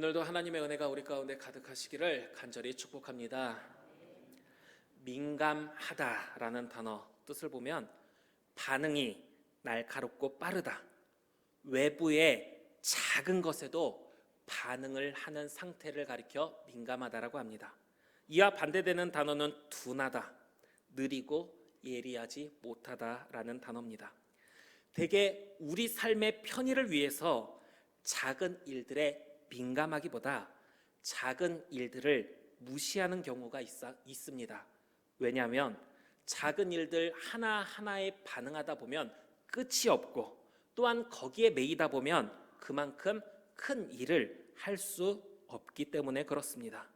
오늘도 하나님의 은혜가 우리 가운데 가득하시기를 간절히 축복합니다. 민감하다라는 단어 뜻을 보면 반응이 날카롭고 빠르다, 외부의 작은 것에도 반응을 하는 상태를 가리켜 민감하다라고 합니다. 이와 반대되는 단어는 둔하다, 느리고 예리하지 못하다라는 단어입니다. 대개 우리 삶의 편의를 위해서 작은 일들에 민감하기보다 작은 일들을 무시하는 경우가 있습니다. 왜냐하면 작은 일들 하나하나에 반응하다 보면 끝이 없고, 또한 거기에 매이다 보면 그만큼 큰 일을 할 수 없기 때문에 그렇습니다.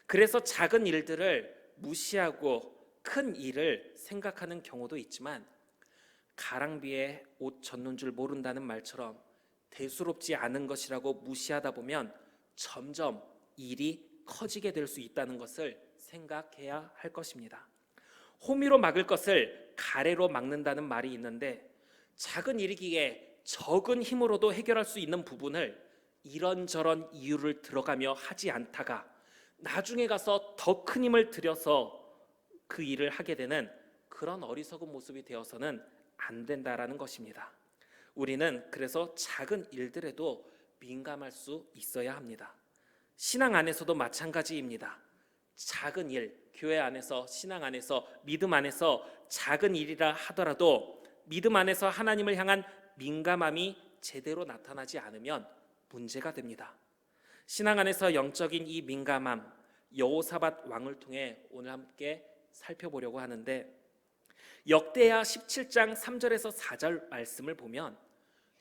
그래서 작은 일들을 무시하고 큰 일을 생각하는 경우도 있지만, 가랑비에 옷 젖는 줄 모른다는 말처럼 대수롭지 않은 것이라고 무시하다 보면 점점 일이 커지게 될 수 있다는 것을 생각해야 할 것입니다. 호미로 막을 것을 가래로 막는다는 말이 있는데, 작은 일이기에 적은 힘으로도 해결할 수 있는 부분을 이런저런 이유를 들어가며 하지 않다가 나중에 가서 더 큰 힘을 들여서 그 일을 하게 되는 그런 어리석은 모습이 되어서는 안 된다라는 것입니다. 우리는 그래서 작은 일들에도 민감할 수 있어야 합니다. 신앙 안에서도 마찬가지입니다. 작은 일, 교회 안에서, 신앙 안에서, 믿음 안에서 작은 일이라 하더라도 믿음 안에서 하나님을 향한 민감함이 제대로 나타나지 않으면 문제가 됩니다. 신앙 안에서 영적인 이 민감함, 여호사밧 왕을 통해 오늘 함께 살펴보려고 하는데, 역대하 17장 3절에서 4절 말씀을 보면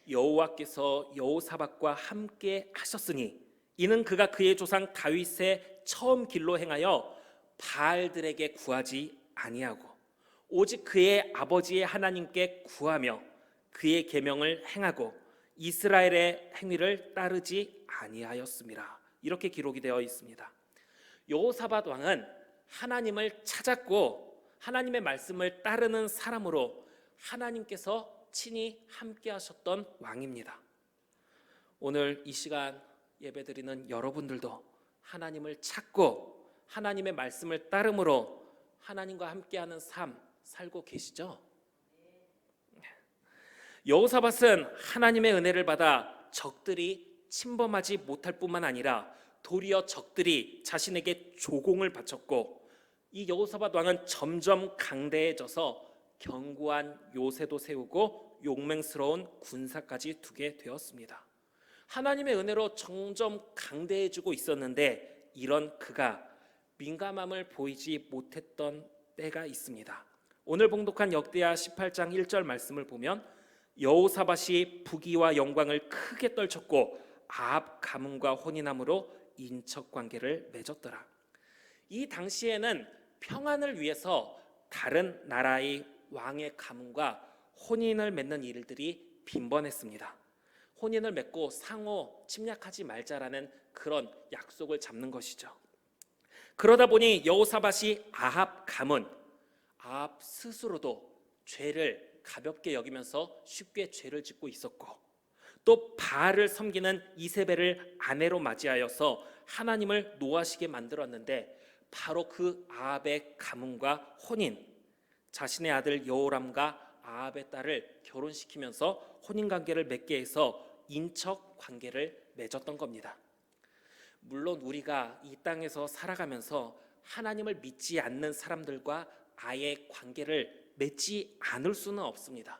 여호와께서 여호사밧과 함께 하셨으니 이는 그가 그의 조상 다윗의 처음 길로 행하여 바알들에게 구하지 아니하고 오직 그의 아버지의 하나님께 구하며 그의 계명을 행하고 이스라엘의 행위를 따르지 아니하였습니다. 이렇게 기록이 되어 있습니다. 여호사밧 왕은 하나님을 찾았고 하나님의 말씀을 따르는 사람으로 하나님께서 친히 함께 하셨던 왕입니다. 오늘 이 시간 예배드리는 여러분들도 하나님을 찾고 하나님의 말씀을 따름으로 하나님과 함께하는 삶 살고 계시죠? 여호사밧은 하나님의 은혜를 받아 적들이 침범하지 못할 뿐만 아니라 도리어 적들이 자신에게 조공을 바쳤고, 이 여호사밧 왕은 점점 강대해져서 견고한 요새도 세우고 용맹스러운 군사까지 두게 되었습니다. 하나님의 은혜로 점점 강대해지고 있었는데, 이런 그가 민감함을 보이지 못했던 때가 있습니다. 오늘 봉독한 역대하 18장 1절 말씀을 보면 여호사밧이 부귀와 영광을 크게 떨쳤고 아합 가문과 혼인함으로 인척 관계를 맺었더라. 이 당시에는 평안을 위해서 다른 나라의 왕의 가문과 혼인을 맺는 일들이 빈번했습니다. 혼인을 맺고 상호 침략하지 말자라는 그런 약속을 잡는 것이죠. 그러다 보니 여호사밧이 아합 가문, 아합 스스로도 죄를 가볍게 여기면서 쉽게 죄를 짓고 있었고, 또 바알을 섬기는 이세벨을 아내로 맞이하여서 하나님을 노하시게 만들었는데, 바로 그 아합의 가문과 혼인, 자신의 아들 여호람과 아합의 딸을 결혼시키면서 혼인관계를 맺게 해서 인척 관계를 맺었던 겁니다. 물론 우리가 이 땅에서 살아가면서 하나님을 믿지 않는 사람들과 아예 관계를 맺지 않을 수는 없습니다.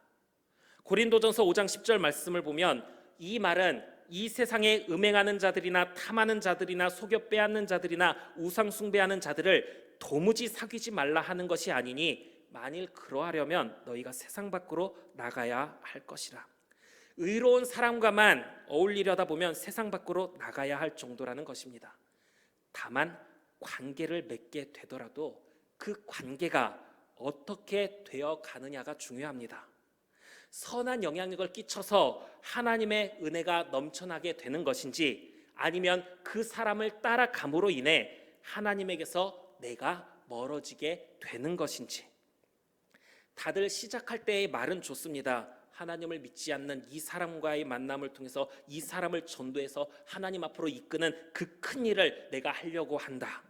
고린도전서 5장 10절 말씀을 보면 이 말은 이 세상에 음행하는 자들이나 탐하는 자들이나 속여 빼앗는 자들이나 우상 숭배하는 자들을 도무지 사귀지 말라 하는 것이 아니니 만일 그러하려면 너희가 세상 밖으로 나가야 할 것이라. 의로운 사람과만 어울리려다 보면 세상 밖으로 나가야 할 정도라는 것입니다. 다만 관계를 맺게 되더라도 그 관계가 어떻게 되어 가느냐가 중요합니다. 선한 영향력을 끼쳐서 하나님의 은혜가 넘쳐나게 되는 것인지, 아니면 그 사람을 따라감으로 인해 하나님에게서 내가 멀어지게 되는 것인지. 다들 시작할 때의 말은 좋습니다. 하나님을 믿지 않는 이 사람과의 만남을 통해서 이 사람을 전도해서 하나님 앞으로 이끄는 그 큰 일을 내가 하려고 한다.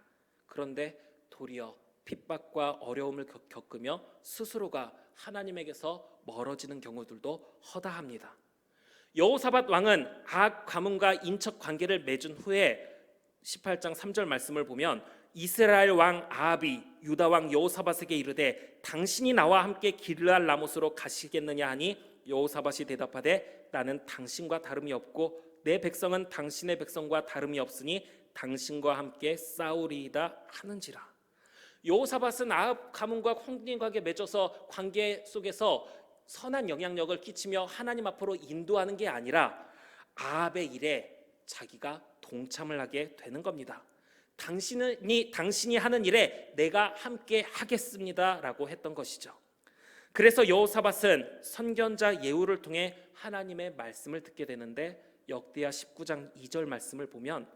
그런데 도리어 핍박과 어려움을 겪으며 스스로가 하나님에게서 멀어지는 경우들도 허다합니다. 여호사밧 왕은 아합 가문과 인척 관계를 맺은 후에 18장 3절 말씀을 보면 이스라엘 왕 아합이 유다 왕 여호사밧에게 이르되 당신이 나와 함께 길르앗 라못으로 가시겠느냐 하니 여호사밧이 대답하되 나는 당신과 다름이 없고 내 백성은 당신의 백성과 다름이 없으니 당신과 함께 싸우리이다 하는지라. 여호사밧은 아합 가문과 혼인관계 맺어서 관계 속에서 선한 영향력을 끼치며 하나님 앞으로 인도하는 게 아니라 아합의 일에 자기가 동참을 하게 되는 겁니다. 당신이 하는 일에 내가 함께 하겠습니다라고 했던 것이죠. 그래서 여호사밧은 선견자 예후를 통해 하나님의 말씀을 듣게 되는데 역대하 19장 2절 말씀을 보면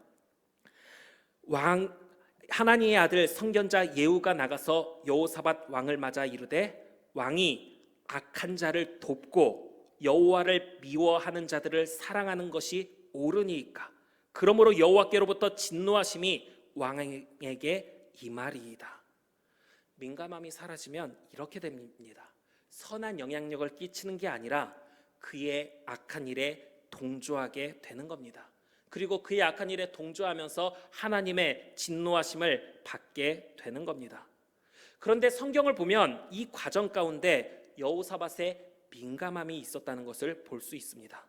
하나님의 아들 선견자 예후가 나가서 여호사밧 왕을 맞아 이르되 왕이 악한 자를 돕고 여호와를 미워하는 자들을 사랑하는 것이 옳으니까 그러므로 여호와께로부터 진노하심이 왕에게 임하리이다. 민감함이 사라지면 이렇게 됩니다. 선한 영향력을 끼치는 게 아니라 그의 악한 일에 동조하게 되는 겁니다. 그리고 그의 악한 일에 동조하면서 하나님의 진노하심을 받게 되는 겁니다. 그런데 성경을 보면 이 과정 가운데 여호사밧의 민감함이 있었다는 것을 볼 수 있습니다.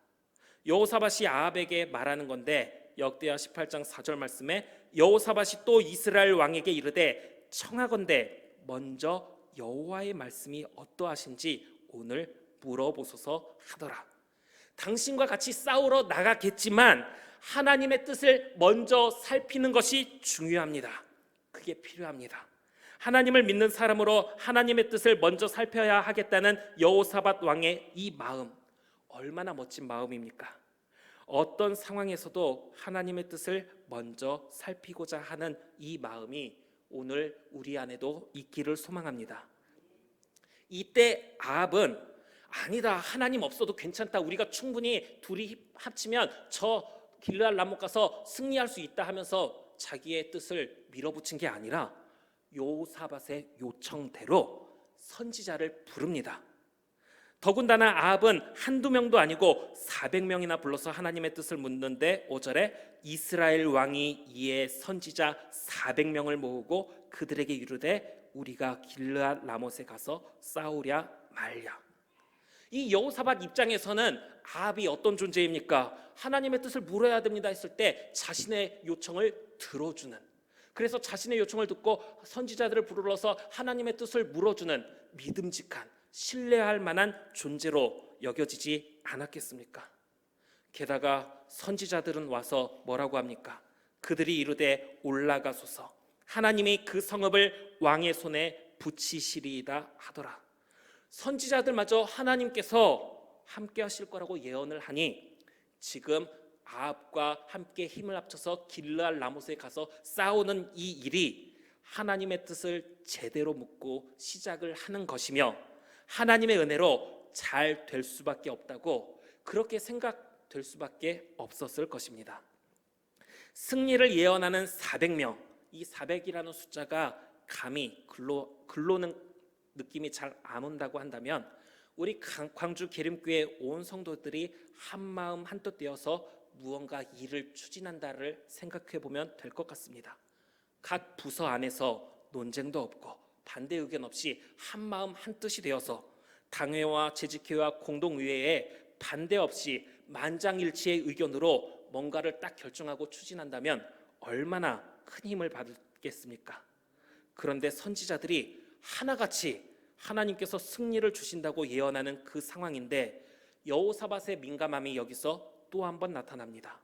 여호사밧이 아합에게 말하는 건데 역대하 18장 4절 말씀에 여호사밧이 또 이스라엘 왕에게 이르되 청하건대 먼저 여호와의 말씀이 어떠하신지 오늘 물어보소서 하더라. 당신과 같이 싸우러 나가겠지만 하나님의 뜻을 먼저 살피는 것이 중요합니다. 그게 필요합니다. 하나님을 믿는 사람으로 하나님의 뜻을 먼저 살펴야 하겠다는 여호사밧 왕의 이 마음, 얼마나 멋진 마음입니까? 어떤 상황에서도 하나님의 뜻을 먼저 살피고자 하는 이 마음이 오늘 우리 안에도 있기를 소망합니다. 이때 아합은 아니다, 하나님 없어도 괜찮다, 우리가 충분히 둘이 합치면 저 길르앗 라못 가서 승리할 수 있다 하면서 자기의 뜻을 밀어붙인 게 아니라 여호사밧의 요청대로 선지자를 부릅니다. 더군다나 아합은 한두 명도 아니고 400명이나 불러서 하나님의 뜻을 묻는데 5절에 이스라엘 왕이 이에 선지자 400명을 모으고 그들에게 이르되 우리가 길르앗 라못에 가서 싸우랴 말랴. 이 여호사밧 입장에서는 아합이 어떤 존재입니까? 하나님의 뜻을 물어야 됩니다 했을 때 자신의 요청을 들어주는, 그래서 자신의 요청을 듣고 선지자들을 불러서 하나님의 뜻을 물어주는 믿음직한, 신뢰할 만한 존재로 여겨지지 않았겠습니까? 게다가 선지자들은 와서 뭐라고 합니까? 그들이 이르되 올라가소서 하나님이 그 성읍을 왕의 손에 붙이시리이다 하더라. 선지자들마저 하나님께서 함께 하실 거라고 예언을 하니 지금 아합과 함께 힘을 합쳐서 길르앗 라못에 가서 싸우는 이 일이 하나님의 뜻을 제대로 묻고 시작을 하는 것이며 하나님의 은혜로 잘 될 수밖에 없다고 그렇게 생각될 수밖에 없었을 것입니다. 승리를 예언하는 400명, 이 400이라는 숫자가 감히 글로는 느낌이 잘 안 온다고 한다면 우리 광주 계림교회 온 성도들이 한마음 한뜻 되어서 무언가 일을 추진한다를 생각해 보면 될 것 같습니다. 각 부서 안에서 논쟁도 없고 반대 의견 없이 한마음 한뜻이 되어서 당회와 재직회와 공동의회에 반대 없이 만장일치의 의견으로 뭔가를 딱 결정하고 추진한다면 얼마나 큰 힘을 받겠습니까? 그런데 선지자들이 하나같이 하나님께서 승리를 주신다고 예언하는 그 상황인데 여호사밧의 민감함이 여기서 또 한 번 나타납니다.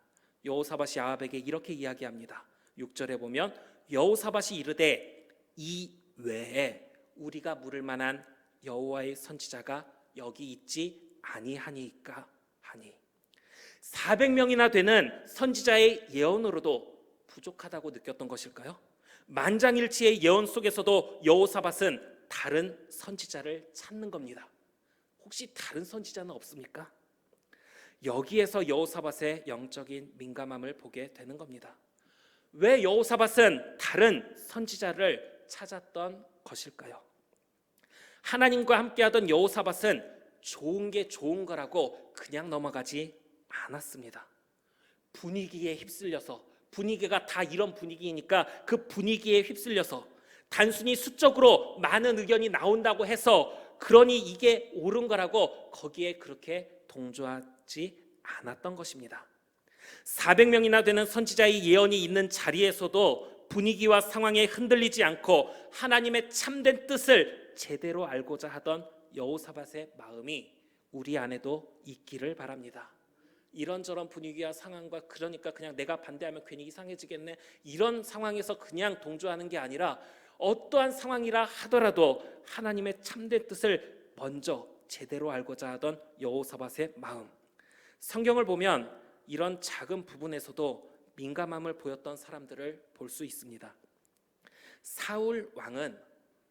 여호사밧이 아합에게 이렇게 이야기합니다. 6절에 보면 여호사밧이 이르되 이 외에 우리가 물을 만한 여호와의 선지자가 여기 있지 아니하니까 하니 400명이나 되는 선지자의 예언으로도 부족하다고 느꼈던 것일까요? 만장일치의 예언 속에서도 여호사밧은 다른 선지자를 찾는 겁니다. 혹시 다른 선지자는 없습니까? 여기에서 여호사밧의 영적인 민감함을 보게 되는 겁니다. 왜 여호사밧은 다른 선지자를 찾았던 것일까요? 하나님과 함께하던 여호사밧은 좋은 게 좋은 거라고 그냥 넘어가지 않았습니다. 분위기에 휩쓸려서, 분위기가 다 이런 분위기니까 그 분위기에 휩쓸려서 단순히 수적으로 많은 의견이 나온다고 해서 그러니 이게 옳은 거라고 거기에 그렇게 동조하지 않았던 것입니다. 400명이나 되는 선지자의 예언이 있는 자리에서도 분위기와 상황에 흔들리지 않고 하나님의 참된 뜻을 제대로 알고자 하던 여호사밧의 마음이 우리 안에도 있기를 바랍니다. 이런저런 분위기와 상황과 그러니까 그냥 내가 반대하면 괜히 이상해지겠네, 이런 상황에서 그냥 동조하는 게 아니라 어떠한 상황이라 하더라도 하나님의 참된 뜻을 먼저 제대로 알고자 하던 여호사밧의 마음, 성경을 보면 이런 작은 부분에서도 민감함을 보였던 사람들을 볼 수 있습니다. 사울 왕은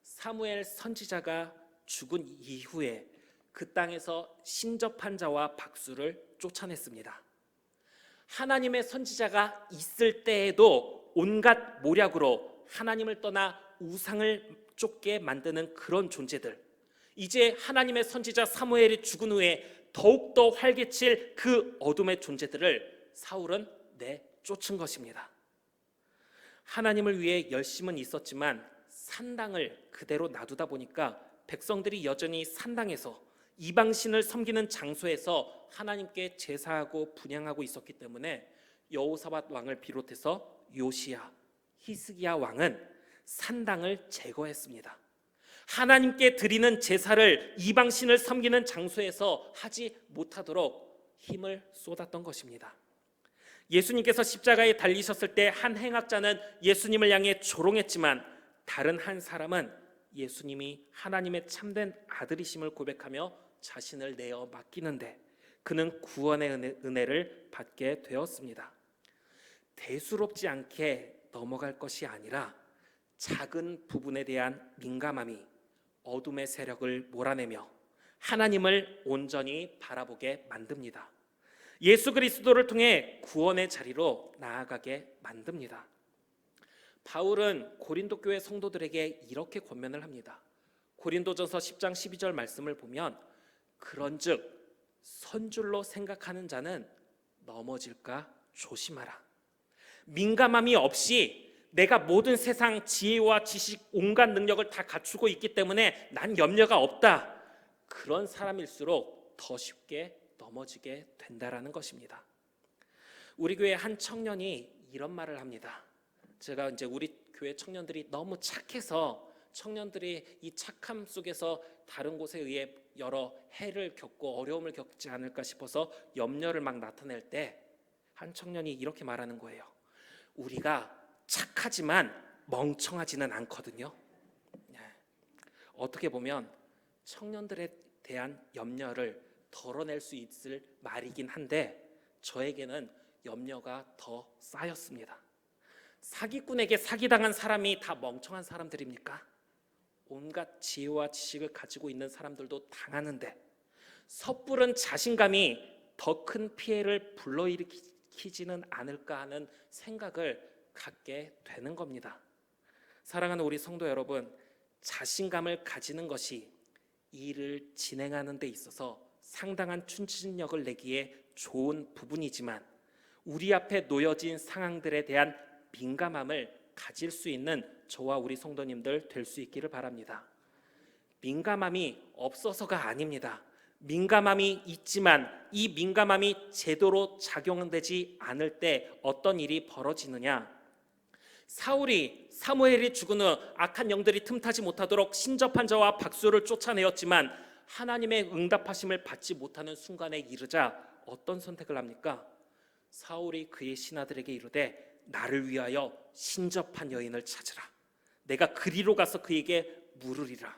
사무엘 선지자가 죽은 이후에 그 땅에서 신접한 자와 박수를 쫓아냈습니다. 하나님의 선지자가 있을 때에도 온갖 모략으로 하나님을 떠나 우상을 쫓게 만드는 그런 존재들, 이제 하나님의 선지자 사무엘이 죽은 후에 더욱더 활개칠 그 어둠의 존재들을 사울은 내쫓은 것입니다. 하나님을 위해 열심은 있었지만 산당을 그대로 놔두다 보니까 백성들이 여전히 산당에서 이방신을 섬기는 장소에서 하나님께 제사하고 분향하고 있었기 때문에 여호사밧 왕을 비롯해서 요시야, 히스기야 왕은 산당을 제거했습니다. 하나님께 드리는 제사를 이방신을 섬기는 장소에서 하지 못하도록 힘을 쏟았던 것입니다. 예수님께서 십자가에 달리셨을 때 한 행악자는 예수님을 향해 조롱했지만 다른 한 사람은 예수님이 하나님의 참된 아들이심을 고백하며 자신을 내어 맡기는데 그는 구원의 은혜를 받게 되었습니다. 대수롭지 않게 넘어갈 것이 아니라 작은 부분에 대한 민감함이 어둠의 세력을 몰아내며 하나님을 온전히 바라보게 만듭니다. 예수 그리스도를 통해 구원의 자리로 나아가게 만듭니다. 바울은 고린도 교회 성도들에게 이렇게 권면을 합니다. 고린도전서 10장 12절 말씀을 보면 그런즉 선줄로 생각하는 자는 넘어질까 조심하라. 민감함이 없이 내가 모든 세상 지혜와 지식 온갖 능력을 다 갖추고 있기 때문에 난 염려가 없다, 그런 사람일수록 더 쉽게 넘어지게 된다라는 것입니다. 우리 교회 한 청년이 이런 말을 합니다. 제가 이제 우리 교회 청년들이 너무 착해서 청년들이 이 착함 속에서 다른 곳에 의해 여러 해를 겪고 어려움을 겪지 않을까 싶어서 염려를 막 나타낼 때 한 청년이 이렇게 말하는 거예요. 우리가 착하지만 멍청하지는 않거든요. 어떻게 보면 청년들에 대한 염려를 덜어낼 수 있을 말이긴 한데 저에게는 염려가 더 쌓였습니다. 사기꾼에게 사기당한 사람이 다 멍청한 사람들입니까? 온갖 지혜와 지식을 가지고 있는 사람들도 당하는데 섣부른 자신감이 더 큰 피해를 불러일으키지는 않을까 하는 생각을 갖게 되는 겁니다. 사랑하는 우리 성도 여러분, 자신감을 가지는 것이 일을 진행하는 데 있어서 상당한 추진력을 내기에 좋은 부분이지만 우리 앞에 놓여진 상황들에 대한 민감함을 가질 수 있는 저와 우리 성도님들 될 수 있기를 바랍니다. 민감함이 없어서가 아닙니다. 민감함이 있지만 이 민감함이 제대로 작용되지 않을 때 어떤 일이 벌어지느냐, 사울이 사무엘이 죽은 후 악한 영들이 틈타지 못하도록 신접한 자와 박수를 쫓아내었지만 하나님의 응답하심을 받지 못하는 순간에 이르자 어떤 선택을 합니까? 사울이 그의 신하들에게 이르되 나를 위하여 신접한 여인을 찾으라. 내가 그리로 가서 그에게 물으리라.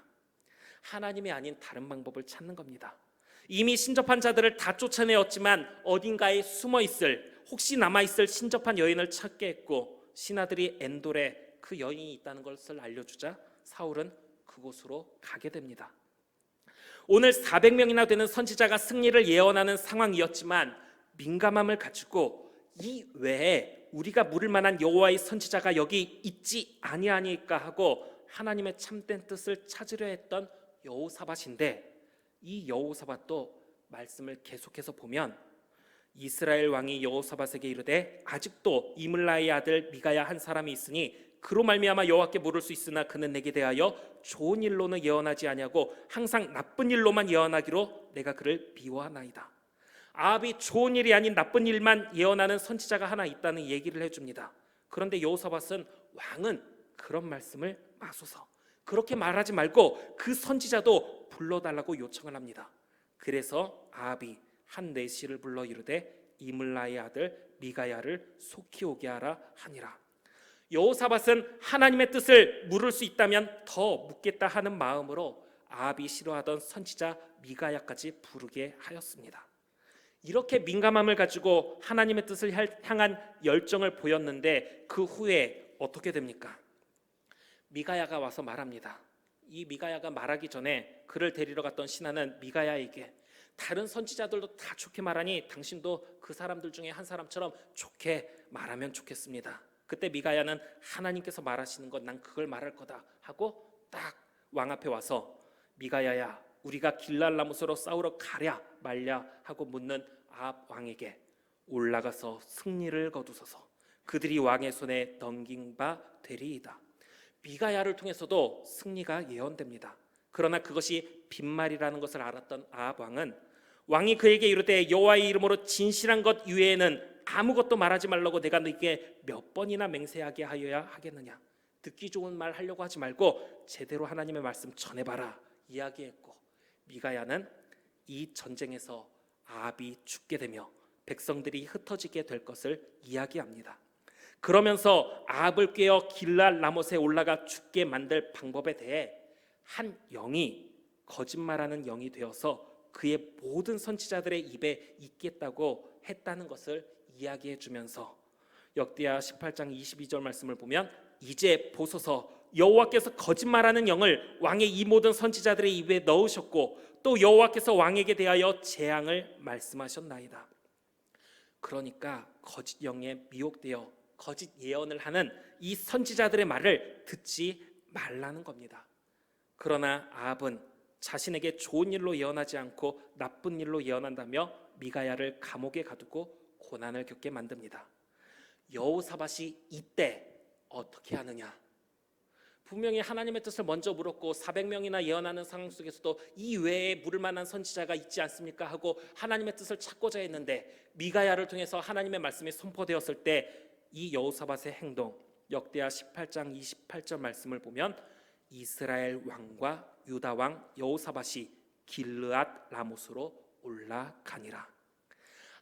하나님이 아닌 다른 방법을 찾는 겁니다. 이미 신접한 자들을 다 쫓아내었지만 어딘가에 숨어있을, 혹시 남아있을 신접한 여인을 찾게 했고 신하들이 엔돌에 그 여인이 있다는 것을 알려주자 사울은 그곳으로 가게 됩니다. 오늘 400명이나 되는 선지자가 승리를 예언하는 상황이었지만 민감함을 가지고 이 외에 우리가 물을 만한 여호와의 선지자가 여기 있지 아니하니까 하고 하나님의 참된 뜻을 찾으려 했던 여호사밧인데, 이 여호사밧도 말씀을 계속해서 보면 이스라엘 왕이 여호사밧에게 이르되 아직도 이물라의 아들 미가야 한 사람이 있으니 그로 말미암아 여호와께 물을 수 있으나 그는 내게 대하여 좋은 일로는 예언하지 아니하고 항상 나쁜 일로만 예언하기로 내가 그를 미워하나이다. 아합이 좋은 일이 아닌 나쁜 일만 예언하는 선지자가 하나 있다는 얘기를 해줍니다. 그런데 여호사밧은 왕은 그런 말씀을 마소서, 그렇게 말하지 말고 그 선지자도 불러달라고 요청을 합니다. 그래서 아합이 한 내시를 불러 이르되 이물라의 아들 미가야를 속히 오게 하라 하니라. 여호사밧은 하나님의 뜻을 물을 수 있다면 더 묻겠다 하는 마음으로 아합이 싫어하던 선지자 미가야까지 부르게 하였습니다. 이렇게 민감함을 가지고 하나님의 뜻을 향한 열정을 보였는데 그 후에 어떻게 됩니까? 미가야가 와서 말합니다. 이 미가야가 말하기 전에 그를 데리러 갔던 신하는 미가야에게 다른 선지자들도 다 좋게 말하니 당신도 그 사람들 중에 한 사람처럼 좋게 말하면 좋겠습니다. 그때 미가야는 하나님께서 말하시는 것 난 그걸 말할 거다 하고 딱 왕 앞에 와서 미가야야, 우리가 길랄라못으로 싸우러 가랴 말랴 하고 묻는 아합 왕에게 올라가서 승리를 거두소서, 그들이 왕의 손에 넘긴 바 되리이다. 미가야를 통해서도 승리가 예언됩니다. 그러나 그것이 빈말이라는 것을 알았던 아합 왕은 왕이 그에게 이르되 여호와의 이름으로 진실한 것 이외에는 아무것도 말하지 말라고 내가 너에게 몇 번이나 맹세하게 하여야 하겠느냐. 듣기 좋은 말 하려고 하지 말고 제대로 하나님의 말씀 전해봐라 이야기했고, 미가야는 이 전쟁에서 아합이 죽게 되며 백성들이 흩어지게 될 것을 이야기합니다. 그러면서 아합을 꾀어 길랄 라못에 올라가 죽게 만들 방법에 대해 한 영이 거짓말하는 영이 되어서 그의 모든 선지자들의 입에 있겠다고 했다는 것을 이야기해 주면서 역대하 18장 22절 말씀을 보면 이제 보소서 여호와께서 거짓말하는 영을 왕의 이 모든 선지자들의 입에 넣으셨고 또 여호와께서 왕에게 대하여 재앙을 말씀하셨나이다. 그러니까 거짓 영에 미혹되어 거짓 예언을 하는 이 선지자들의 말을 듣지 말라는 겁니다. 그러나 아합은 자신에게 좋은 일로 예언하지 않고 나쁜 일로 예언한다며 미가야를 감옥에 가두고 고난을 겪게 만듭니다. 여호사밧이 이때 어떻게 하느냐? 분명히 하나님의 뜻을 먼저 물었고 400명이나 예언하는 상황 속에서도 이 외에 물을 만한 선지자가 있지 않습니까? 하고 하나님의 뜻을 찾고자 했는데 미가야를 통해서 하나님의 말씀이 선포되었을 때 이 여호사밧의 행동, 역대하 18장 28절 말씀을 보면 이스라엘 왕과 유다 왕 여호사밧이 길르앗 라못으로 올라가니라.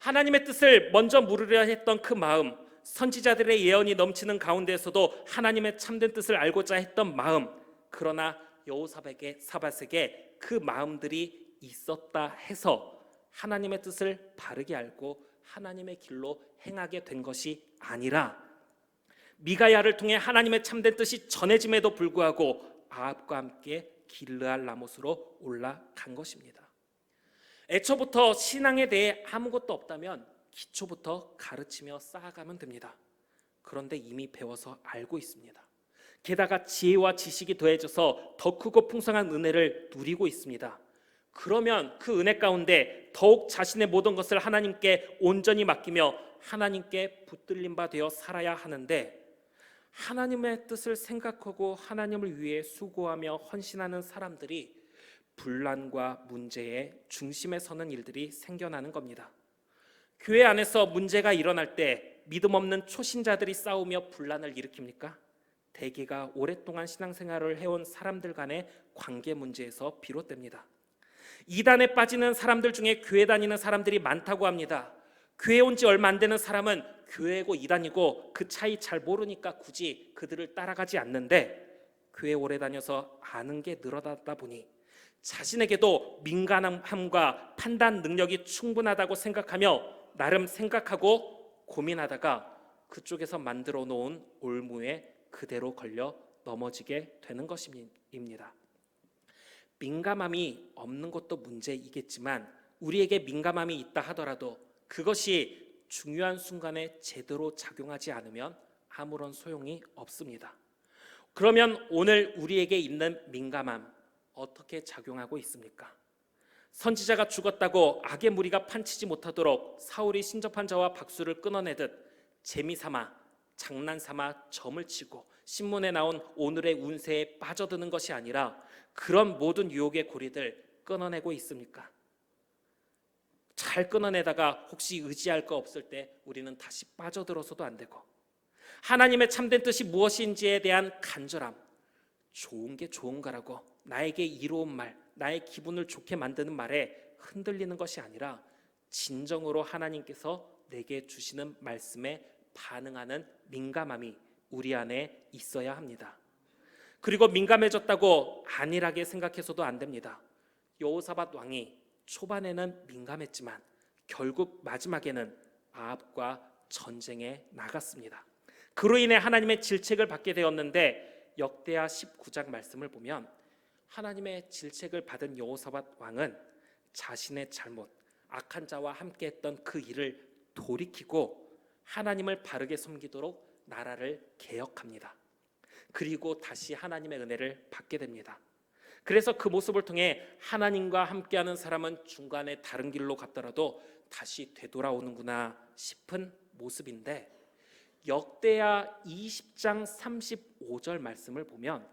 하나님의 뜻을 먼저 물으려 했던 그 마음, 선지자들의 예언이 넘치는 가운데에서도 하나님의 참된 뜻을 알고자 했던 마음, 그러나 여호사밧에게 그 마음들이 있었다 해서 하나님의 뜻을 바르게 알고 하나님의 길로 행하게 된 것이 아니라 미가야를 통해 하나님의 참된 뜻이 전해짐에도 불구하고 아합과 함께 길르앗 라못으로 올라간 것입니다. 애초부터 신앙에 대해 아무것도 없다면 기초부터 가르치며 쌓아가면 됩니다. 그런데 이미 배워서 알고 있습니다. 게다가 지혜와 지식이 더해져서 더 크고 풍성한 은혜를 누리고 있습니다. 그러면 그 은혜 가운데 더욱 자신의 모든 것을 하나님께 온전히 맡기며 하나님께 붙들린 바 되어 살아야 하는데, 하나님의 뜻을 생각하고 하나님을 위해 수고하며 헌신하는 사람들이 분란과 문제의 중심에 서는 일들이 생겨나는 겁니다. 교회 안에서 문제가 일어날 때 믿음 없는 초신자들이 싸우며 분란을 일으킵니까? 대개가 오랫동안 신앙생활을 해온 사람들 간의 관계 문제에서 비롯됩니다. 이단에 빠지는 사람들 중에 교회 다니는 사람들이 많다고 합니다. 교회 온 지 얼마 안 되는 사람은 교회고 이단이고 그 차이 잘 모르니까 굳이 그들을 따라가지 않는데, 교회 오래 다녀서 아는 게 늘어나다 보니 자신에게도 민감함과 판단 능력이 충분하다고 생각하며 나름 생각하고 고민하다가 그쪽에서 만들어 놓은 올무에 그대로 걸려 넘어지게 되는 것입니다. 민감함이 없는 것도 문제이겠지만 우리에게 민감함이 있다 하더라도 그것이 중요한 순간에 제대로 작용하지 않으면 아무런 소용이 없습니다. 그러면 오늘 우리에게 있는 민감함 어떻게 작용하고 있습니까? 선지자가 죽었다고 악의 무리가 판치지 못하도록 사울이 신접한 자와 박수를 끊어내듯 재미삼아 장난삼아 점을 치고 신문에 나온 오늘의 운세에 빠져드는 것이 아니라 그런 모든 유혹의 고리들 끊어내고 있습니까? 잘 끊어내다가 혹시 의지할 거 없을 때 우리는 다시 빠져들어서도 안 되고, 하나님의 참된 뜻이 무엇인지에 대한 간절함, 좋은 게 좋은가라고 나에게 이로운 말, 나의 기분을 좋게 만드는 말에 흔들리는 것이 아니라 진정으로 하나님께서 내게 주시는 말씀에 반응하는 민감함이 우리 안에 있어야 합니다. 그리고 민감해졌다고 안일하게 생각해서도 안 됩니다. 여호사밧 왕이 초반에는 민감했지만 결국 마지막에는 아합과 전쟁에 나갔습니다. 그로 인해 하나님의 질책을 받게 되었는데 역대하 19장 말씀을 보면 하나님의 질책을 받은 여호사밧 왕은 자신의 잘못, 악한 자와 함께했던 그 일을 돌이키고 하나님을 바르게 섬기도록 나라를 개혁합니다. 그리고 다시 하나님의 은혜를 받게 됩니다. 그래서 그 모습을 통해 하나님과 함께하는 사람은 중간에 다른 길로 갔더라도 다시 되돌아오는구나 싶은 모습인데, 역대하 20장 35절 말씀을 보면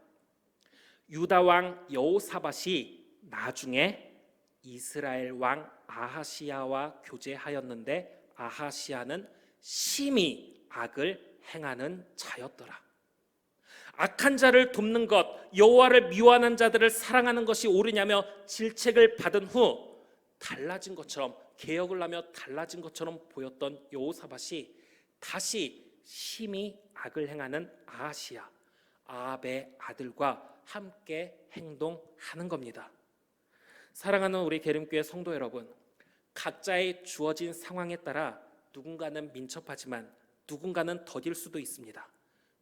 유다 왕 여호사밧이 나중에 이스라엘 왕 아하시야와 교제하였는데 아하시야는 심히 악을 행하는 자였더라. 악한 자를 돕는 것, 여호와를 미워하는 자들을 사랑하는 것이 옳으냐며 질책을 받은 후 달라진 것처럼, 개혁을 하며 달라진 것처럼 보였던 여호사밧이 다시 심히 악을 행하는 아하시야, 아합의 아들과 함께 행동하는 겁니다. 사랑하는 우리 계림교회 성도 여러분, 각자의 주어진 상황에 따라 누군가는 민첩하지만 누군가는 더딜 수도 있습니다.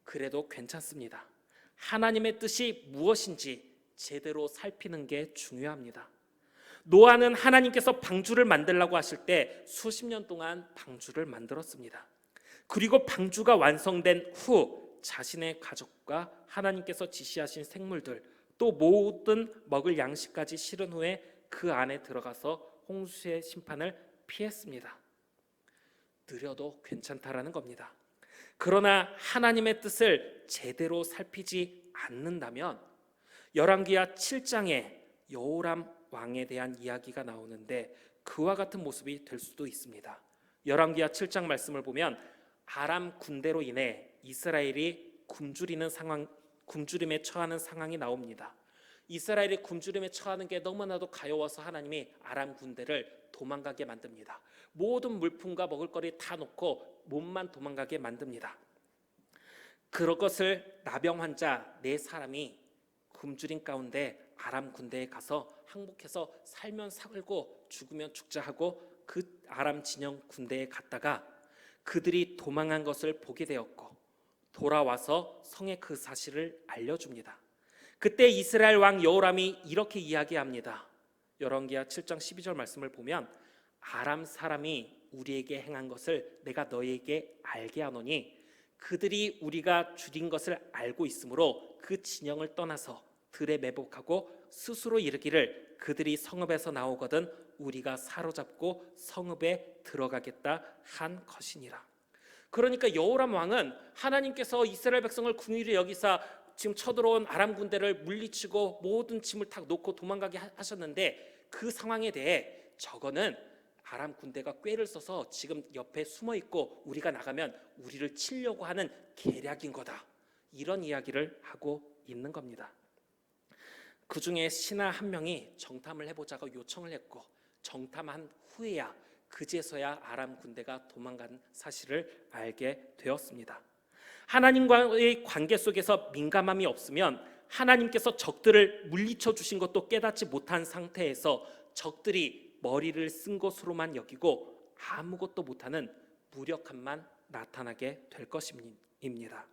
그래도 괜찮습니다. 하나님의 뜻이 무엇인지 제대로 살피는 게 중요합니다. 노아는 하나님께서 방주를 만들라고 하실 때 수십 년 동안 방주를 만들었습니다. 그리고 방주가 완성된 후 자신의 가족과 하나님께서 지시하신 생물들, 또 모든 먹을 양식까지 실은 후에 그 안에 들어가서 홍수의 심판을 피했습니다. 느려도 괜찮다라는 겁니다. 그러나 하나님의 뜻을 제대로 살피지 않는다면 열왕기하 7장에 여호람 왕에 대한 이야기가 나오는데 그와 같은 모습이 될 수도 있습니다. 열왕기하 7장 말씀을 보면 아람 군대로 인해 이스라엘이 굶주림에 처하는 상황이 나옵니다. 이스라엘이 굶주림에 처하는 게 너무나도 가여워서 하나님이 아람 군대를 도망가게 만듭니다. 모든 물품과 먹을 거리 다 놓고 몸만 도망가게 만듭니다. 그것을 나병 환자 4사람이 굶주림 가운데 아람 군대에 가서 항복해서 살면 살고 죽으면 죽자 하고 그 아람 진영 군대에 갔다가 그들이 도망한 것을 보게 되었고 돌아와서 성에 그 사실을 알려줍니다. 그때 이스라엘 왕 여호람이 이렇게 이야기합니다. 열왕기하 7장 12절 말씀을 보면 아람 사람이 우리에게 행한 것을 내가 너희에게 알게 하노니 그들이 우리가 줄인 것을 알고 있으므로 그 진영을 떠나서 들에 매복하고 스스로 이르기를 그들이 성읍에서 나오거든 우리가 사로잡고 성읍에 들어가겠다 한 것이니라. 그러니까 여호람 왕은 하나님께서 이스라엘 백성을 긍휼히 여기사 지금 쳐들어온 아람 군대를 물리치고 모든 짐을 탁 놓고 도망가게 하셨는데 그 상황에 대해 저거는 아람 군대가 꾀를 써서 지금 옆에 숨어 있고 우리가 나가면 우리를 치려고 하는 계략인 거다. 이런 이야기를 하고 있는 겁니다. 그 중에 신하 한 명이 정탐을 해보자고 요청을 했고 정탐한 후에야 그제서야 아람 군대가 도망간 사실을 알게 되었습니다. 하나님과의 관계 속에서 민감함이 없으면 하나님께서 적들을 물리쳐 주신 것도 깨닫지 못한 상태에서 적들이 머리를 쓴 것으로만 여기고 아무것도 못하는 무력함만 나타나게 될 것입니다.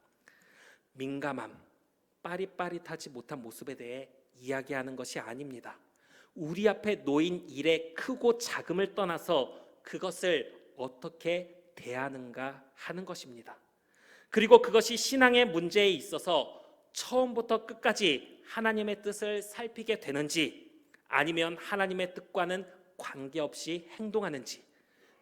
민감함, 빠릿빠릿하지 못한 모습에 대해 이야기하는 것이 아닙니다. 우리 앞에 놓인 일의 크고 작음을 떠나서 그것을 어떻게 대하는가 하는 것입니다. 그리고 그것이 신앙의 문제에 있어서 처음부터 끝까지 하나님의 뜻을 살피게 되는지, 아니면 하나님의 뜻과는 관계없이 행동하는지,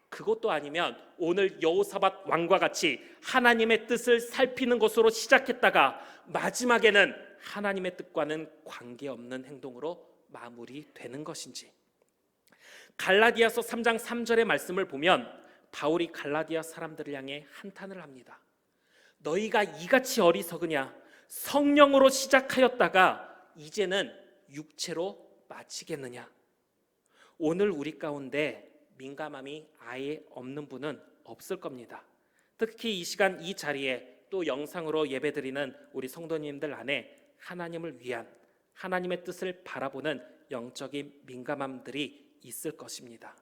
그것도 아니면 오늘 여호사밧 왕과 같이 하나님의 뜻을 살피는 것으로 시작했다가 마지막에는 하나님의 뜻과는 관계없는 행동으로 마무리되는 것인지. 갈라디아서 3장 3절의 말씀을 보면 바울이 갈라디아 사람들을 향해 한탄을 합니다. 너희가 이같이 어리석으냐? 성령으로 시작하였다가 이제는 육체로 마치겠느냐? 오늘 우리 가운데 민감함이 아예 없는 분은 없을 겁니다. 특히 이 시간 이 자리에 또 영상으로 예배드리는 우리 성도님들 안에 하나님을 위한, 하나님의 뜻을 바라보는 영적인 민감함들이 있을 것입니다.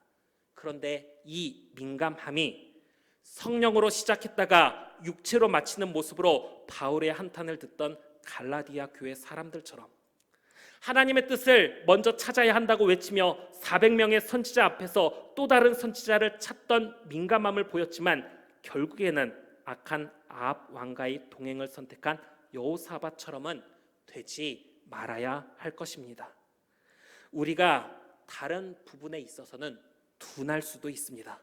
그런데 이 민감함이 성령으로 시작했다가 육체로 마치는 모습으로 바울의 한탄을 듣던 갈라디아 교회 사람들처럼 하나님의 뜻을 먼저 찾아야 한다고 외치며 400명의 선지자 앞에서 또 다른 선지자를 찾던 민감함을 보였지만 결국에는 악한 아합 왕과의 동행을 선택한 여호사밧처럼은 되지 말아야 할 것입니다. 우리가 다른 부분에 있어서는 둔할 수도 있습니다.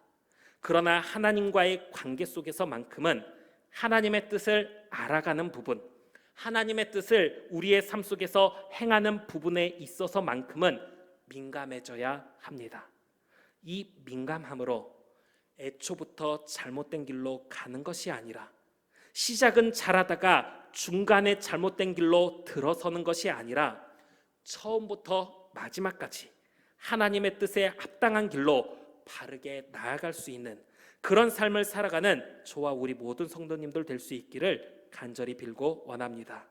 그러나 하나님과의 관계 속에서만큼은 하나님의 뜻을 알아가는 부분, 하나님의 뜻을 우리의 삶 속에서 행하는 부분에 있어서만큼은 민감해져야 합니다. 이 민감함으로 애초부터 잘못된 길로 가는 것이 아니라, 시작은 잘하다가 중간에 잘못된 길로 들어서는 것이 아니라 처음부터 마지막까지 하나님의 뜻에 합당한 길로 바르게 나아갈 수 있는 그런 삶을 살아가는 저와 우리 모든 성도님들 될 수 있기를 간절히 빌고 원합니다.